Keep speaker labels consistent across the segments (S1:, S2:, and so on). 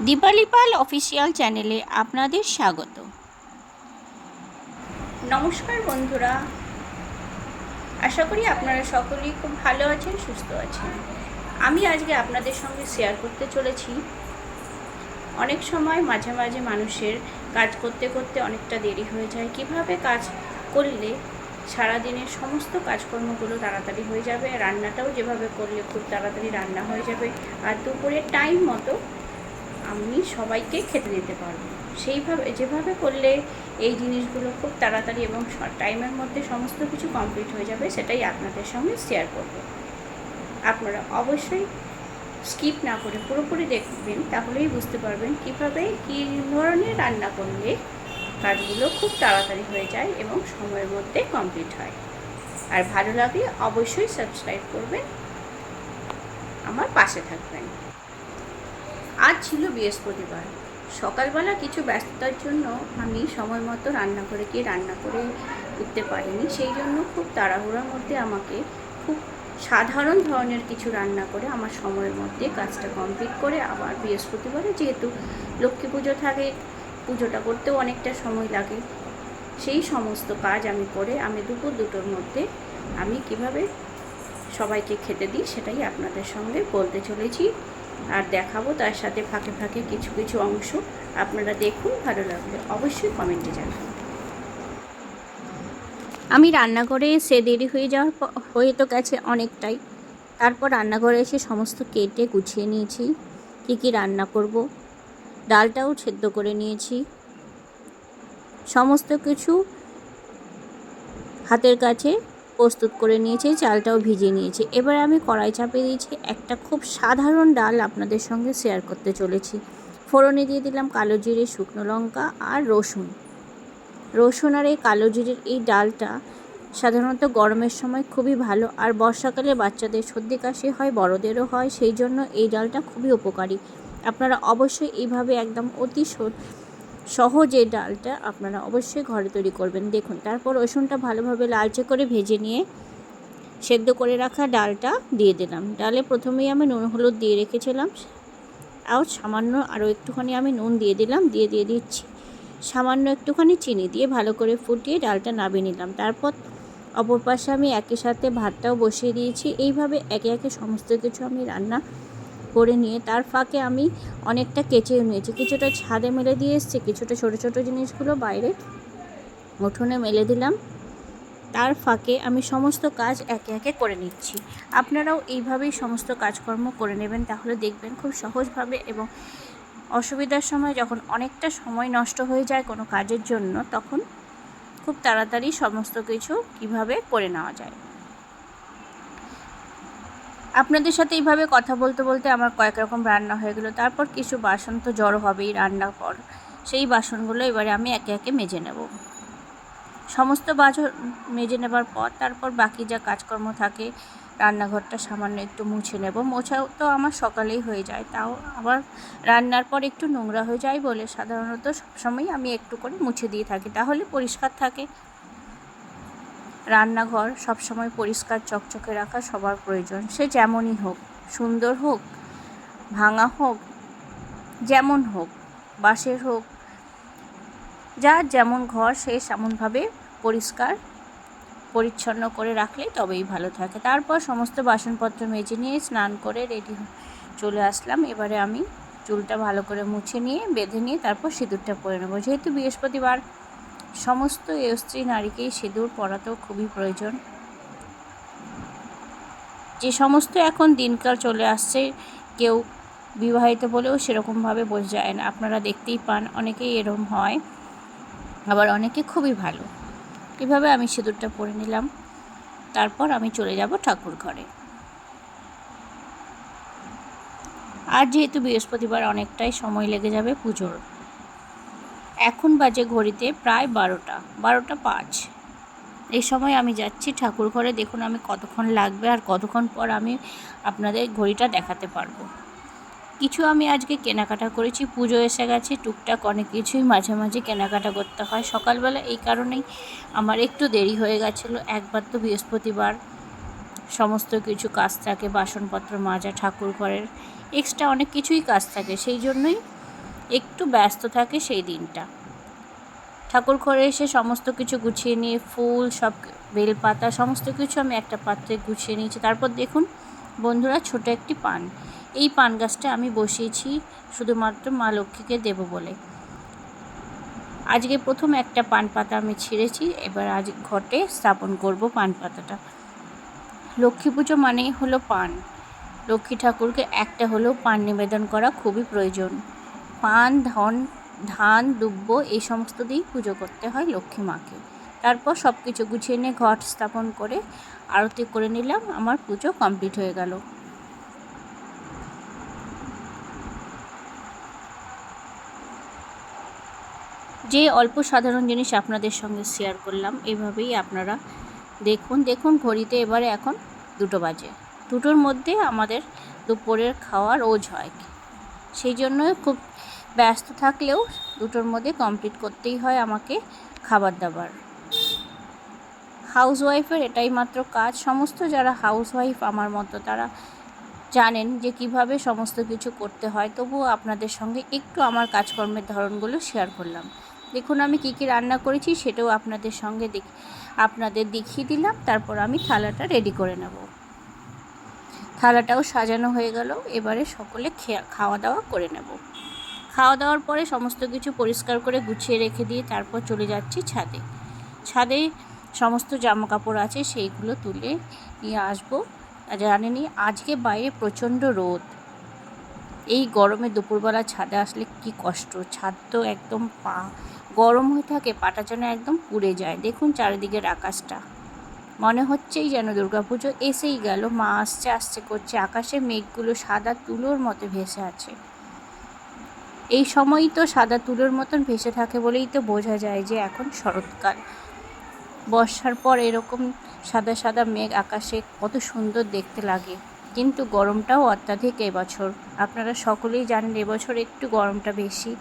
S1: দীপালি পাল official চ্যানেলে আপনাদের স্বাগত। নমস্কার বন্ধুরা, আশা করি আপনারা সকলেই খুব ভালো আছেন, সুস্থ আছেন। আমি আজকে আপনাদের সঙ্গে শেয়ার করতে চলেছি, অনেক সময় মাঝে মাঝে মানুষের কাজ করতে করতে অনেকটা দেরি হয়ে যায়। কিভাবে কাজ করলে সারাদিনের সমস্ত কাজকর্মগুলো তাড়াতাড়ি হয়ে যাবে, রান্নাটাও যেভাবে করলে খুব তাড়াতাড়ি রান্না হয়ে যাবে, আর দুপুরে টাইম মতো আমি সবাইকে খেতে দিতে পারবো। যেভাবে করলে এই জিনিসগুলো খুব তাড়াতাড়ি এবং শর্ট টাইমের মধ্যে সমস্ত কিছু কমপ্লিট হয়ে যাবে, সেটাই আপনাদের সঙ্গে শেয়ার করব। আপনারা অবশ্যই স্কিপ না করে পুরোপুরি দেখবেন, তাহলেই বুঝতে পারবেন কীভাবে কী ধরনের রান্না করলে কাজগুলো খুব তাড়াতাড়ি হয়ে যায় এবং সময়ের মধ্যে কমপ্লিট হয়। আর ভালো লাগলে অবশ্যই সাবস্ক্রাইব করবেন, আমার পাশে থাকবেন। আজ ছিল বৃহস্পতিবার, সকালবেলা কিছু ব্যস্ততার জন্য আমি সময় মতো রান্না করে উঠতে পারিনি। সেই জন্য খুব তাড়াহুড়োর মধ্যে আমাকে খুব সাধারণ ধরনের কিছু রান্না করে আমার সময়ের মধ্যে কাজটা কমপ্লিট করে, আবার বৃহস্পতিবারে যেহেতু লক্ষ্মী পুজো থাকে, পুজোটা করতেও অনেকটা সময় লাগে, সেই সমস্ত কাজ আমি করে আমি দুপুর দুটোর মধ্যে আমি কিভাবে সবাইকে খেতে দিই সেটাই আপনাদের সঙ্গে বলতে চলেছি আর দেখাবো। তার সাথে ফাঁকে ফাঁকে কিছু কিছু অংশ আপনারা দেখুন, ভালো লাগলে অবশ্যই কমেন্টে জানান। আমি রান্নাঘরে এসে দেরি হয়ে তো গেছে অনেকটাই। তারপর রান্নাঘরে এসে সমস্ত কেটে গুছিয়ে নিয়েছি, কী রান্না করব। ডালটাও সেদ্ধ করে নিয়েছি, সমস্ত কিছু হাতের কাছে প্রস্তুত করে নিয়েছি, চালটাও ভিজিয়ে নিয়েছি। এবার আমি কড়াই চাপিয়ে দিয়েছি, একটা খুব সাধারণ ডাল আপনাদের সঙ্গে শেয়ার করতে চলেছি। ফোড়নে দিয়ে দিলাম কালো জিরে, শুকনো লঙ্কা আর রসুন আর এই কালো জিরের এই ডালটা সাধারণত গরমের সময় খুবই ভালো, আর বর্ষাকালে বাচ্চাদের সর্দি কাশি হয়, বড়দেরও হয়, সেই জন্য এই ডালটা খুবই উপকারী। আপনারা অবশ্যই এইভাবে একদম অতি সহজে ডালটা আপনারা অবশ্যই ঘরে তৈরি করবেন। দেখুন, তারপর রসুনটা ভালোভাবে লালচে করে ভেজে নিয়ে সেদ্ধ করে রাখা ডালটা দিয়ে দিলাম। ডালে প্রথমেই আমি নুন হলুদ দিয়ে রেখেছিলাম, আর সামান্য আরও একটুখানি আমি নুন দিয়ে দিলাম, দিয়ে দিচ্ছি সামান্য একটুখানি চিনি, দিয়ে ভালো করে ফুটিয়ে ডালটা নামিয়ে নিলাম। তারপর অপর পাশে আমি একই সাথে ভাতটাও বসিয়ে দিয়েছি। এইভাবে একে একে সমস্ত কিছু আমি রান্না করে নিয়ে তার ফাঁকে আমি অনেকটা কেচেও নিয়েছি, কিছুটা ছাদে মেলে দিয়ে এসেছি, কিছুটা ছোটো ছোটো জিনিসগুলো বাইরে উঠোনে মেলে দিলাম। তার ফাঁকে আমি সমস্ত কাজ একে একে করে নিচ্ছি। আপনারাও এইভাবেই সমস্ত কাজকর্ম করে নেবেন, তাহলে দেখবেন খুব সহজভাবে এবং অসুবিধার সময় যখন অনেকটা সময় নষ্ট হয়ে যায় কোনো কাজের জন্য, তখন খুব তাড়াতাড়ি সমস্ত কিছু কিভাবে করে নেওয়া যায়। আপনাদের সাথে এইভাবে কথা বলতে বলতে আমার কয়েক রকম রান্না হয়ে গেলো। তারপর কিছু বাসন তো জড়ো হবেই রান্নার পর, সেই বাসনগুলো এবারে আমি একে একে মেজে নেব। সমস্ত বাসন মেজে নেবার পর তারপর বাকি যা কাজকর্ম থাকে, রান্নাঘরটা সামান্য একটু মুছে নেব। মোছাও তো আমার সকালেই হয়ে যায়, তাও আবার রান্নার পর একটু নোংরা হয়ে যায় বলে সাধারণত সবসময় আমি একটু করে মুছে দিয়ে থাকি, তাহলে পরিষ্কার থাকে। রান্নাঘর সবসময় পরিষ্কার চকচকে রাখা সবার প্রয়োজন, সে যেমনই হোক, সুন্দর হোক, ভাঙা হোক, যেমন হোক, বাঁশের হোক, যার যেমন ঘর সে সেমনভাবে পরিষ্কার পরিচ্ছন্ন করে রাখলেই তবেই ভালো থাকে। তারপর সমস্ত বাসনপত্র মেজে নিয়ে স্নান করে রেডি চলে আসলাম। এবারে আমি চুলটা ভালো করে মুছে নিয়ে বেঁধে নিয়ে তারপর সিঁদুরটা পরে নেবো। যেহেতু বৃহস্পতিবার, সমস্ত স্ত্রী নারীকেই সিঁদুর পরাতেও খুবই প্রয়োজন। যে সমস্ত এখন দিনকাল চলে আসছে, কেউ বিবাহিত বলেও সেরকমভাবে বোঝা যায় না, আপনারা দেখতেই পান অনেকেই এরকম হয়, আবার অনেকে খুবই ভালো। এভাবে আমি সিঁদুরটা পরে নিলাম, তারপর আমি চলে যাব ঠাকুর ঘরে। আর যেহেতু বৃহস্পতিবার অনেকটাই সময় লেগে যাবে পুজোর। এখন বাজে ঘড়িতে প্রায় 12:05। এই সময় আমি যাচ্ছি ঠাকুর ঘরে। দেখুন আমি কতক্ষণ লাগবে আর কতক্ষণ পর আমি আপনাদের ঘড়িটা দেখাতে পারবো। কিছু আমি আজকে কেনাকাটা করেছি, পুজো এসে গেছে, টুকটাক অনেক কিছুই মাঝে মাঝে কেনাকাটা করতে হয় সকালবেলা, এই কারণেই আমার একটু দেরি হয়ে গেছিলো। একবার তো বৃহস্পতিবার সমস্ত কিছু কাজ থাকে, বাসনপত্র মাজা, ঠাকুর ঘরের এক্সট্রা অনেক কিছুই কাজ থাকে, সেই জন্যই একটু ব্যস্ত থাকে সেই দিনটা। ঠাকুর ঘরে এসে সমস্ত কিছু গুছিয়ে নিয়ে ফুল সব বেলপাতা সমস্ত কিছু আমি একটা পাত্রে গুছিয়ে নিয়েছি। তারপর দেখুন বন্ধুরা, ছোট একটি পান, এই পান গাছটা আমি বসিয়েছি শুধুমাত্র মা লক্ষ্মীকে দেব বলে। আজকে প্রথম একটা পান পাতা আমি ছিঁড়েছি, এবার আজ ঘটে স্থাপন করব পান পাতাটা। লক্ষ্মী পুজো মানেই হলো পান। লক্ষ্মী ঠাকুরকে একটা হলেও পান নিবেদন করা খুবই প্রয়োজন। পান, ধান, দুব্য এই সমস্ত দিয়েই পুজো করতে হয় লক্ষ্মী মাকে। তারপর সব কিছু গুছিয়ে নিয়ে ঘট স্থাপন করে আরতি করে নিলাম, আমার পুজো কমপ্লিট হয়ে গেল। যে অল্প সাধারণ জিনিস আপনাদের সঙ্গে শেয়ার করলাম, এভাবেই আপনারা দেখুন ঘড়িতে এবারে এখন 2টো বাজে। 2টোর মধ্যে আমাদের দুপুরের খাওয়ার ওজ হয়, সেই জন্য খুব ব্যস্ত থাকলেও 2টোর মধ্যে কমপ্লিট করতেই হয় আমাকে খাবার দাবার। হাউসওয়াইফের এটাই মাত্র কাজ। সমস্ত যারা হাউসওয়াইফ আমার মতো তারা জানেন যে কিভাবে সমস্ত কিছু করতে হয়, তবুও আপনাদের সঙ্গে একটু আমার কাজকর্মের ধরনগুলো শেয়ার করলাম। দেখুন আমি কী কী রান্না করেছি সেটাও আপনাদের দেখিয়ে দিলাম। তারপর আমি থালাটা রেডি করে নেব। থালাটাও সাজানো হয়ে গেল, এবারে সকলে খাওয়া দাওয়া করে নেব। খাওয়া দাওয়ার পরে সমস্ত কিছু পরিষ্কার করে গুছিয়ে রেখে দিয়ে তারপর চলে যাচ্ছি ছাদে। ছাদে সমস্ত জামা কাপড় আছে সেইগুলো তুলে নিয়ে আসবো। জানেনই আজকে বাইরে প্রচণ্ড রোদ, এই গরমে দুপুরবেলা ছাদে আসলে কি কষ্ট। ছাদ তো একদম গরম হয়ে থাকে, পাটা যেন একদম পুড়ে যায়। দেখুন চারিদিকের আকাশটা, মনে হচ্ছেই যেন দুর্গাপুজো এসেই গেল। মা আসছে আসছে করছে, আকাশে মেঘগুলো সাদা তুলোর মতো ভেসে আছে। এই সময়ই তো সাদা তুলোর মতন ভেসে থাকে বলেই তো বোঝা যায় যে এখন শরৎকাল। বর্ষার পর এরকম সাদা সাদা মেঘ আকাশে কত সুন্দর দেখতে লাগে। কিন্তু গরমটাও অত্যাধিক এবছর, আপনারা সকলেই জানেন এবছর একটু গরমটা বেশি।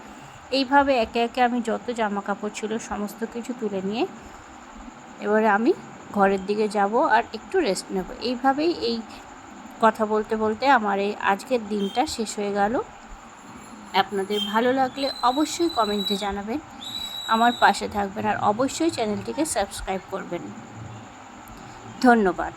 S1: এইভাবে একে একে আমি যত জামা কাপড় ছিল সমস্ত কিছু তুলে নিয়ে এবারে আমি ঘরের দিকে যাব আর একটু রেস্ট নেব। এইভাবেই এই কথা বলতে বলতে আমার এই আজকের দিনটা শেষ হয়ে গেল। আপনাদের ভালো লাগলে অবশ্যই কমেন্টে জানাবেন, আমার পাশে থাকবেন আর অবশ্যই চ্যানেলটিকে সাবস্ক্রাইব করবেন। ধন্যবাদ।